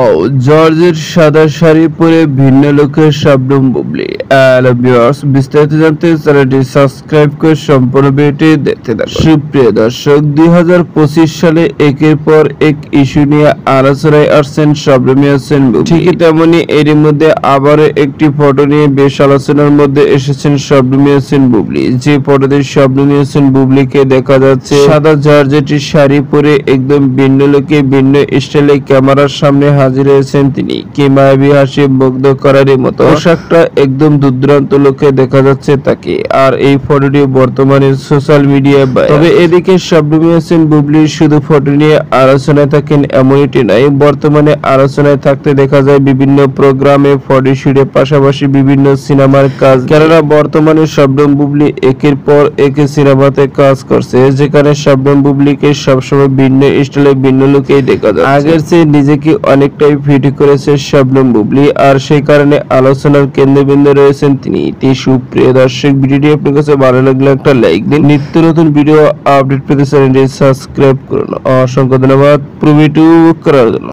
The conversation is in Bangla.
ওয়াও, জর্জেট সাদা শাড়ি পরে ভিন্ন লোকের শবনম বুবলি। হ্যালো ভিউয়ার্স, বিস্তারিত জানতে চ্যানেলটি সাবস্ক্রাইব করে সম্পূর্ণ ভিডিওটি দেখতে থাকুন। সুপ্রিয় দর্শক, 2025 সালে একের পর এক ইস্যু নিয়ে আলোচনায় আসছেন শবনম ইয়াসমিন বুবলি। ঠিক তেমনি এরই মধ্যে আবারও একটি ফটো নিয়ে বেশ আলোচনার মধ্যে এসেছেন শবনম ইয়াসমিন বুবলি। যে ফটোতে শবনম ইয়াসমিন বুবলিকে দেখা যাচ্ছে সাদা জর্জেটের শাড়ি পরে একদম ভিন্ন লোকে ভিন্ন স্টাইলে ক্যামেরার সামনে হাজির হয়েছেন তিনি। কি মায়াবী হাসি মুগ্ধ করার মতো পোশাকটা একদম দুর্দান্ত লোকে দেখা যাচ্ছে তাকে। আর এই ফটোটি বর্তমানে সোশ্যাল মিডিয়ায় তবে এদিকে শবনম ইয়াসমিন বুবলি শুধু ফটো নিয়ে আলোচনায় থাকেন এমনটি নয়, বর্তমানে আলোচনায় থাকতে দেখা যায় বিভিন্ন প্রোগ্রামে, ফটোশুটে, পাশাপাশি বিভিন্ন সিনেমার কাজ। কেননা বর্তমানে শবনম বুবলি একের পর এক সিনেমাতে কাজ করছে, যেখানে শবনম বুবলিকে সবসময় ভিন্ন স্টাইলে ভিন্ন লুকেই দেখা যায়। আগের চেয়ে নিজেকে অনেকটাই ফিট করেছে শবনম বুবলি, আর সেই কারণে আলোচনার কেন্দ্রবিন্দু রয়েছেন তিনি। সুপ্রিয় দর্শক, ভিডিওটি আপনার কাছে ভালো লাগলে একটা লাইক দিন। নিত্য নতুন ভিডিও আপডেট পেতে চ্যানেলটি সাবস্ক্রাইব করুন। অসংখ্য ধন্যবাদ পুরো ভিডিও করার জন্য।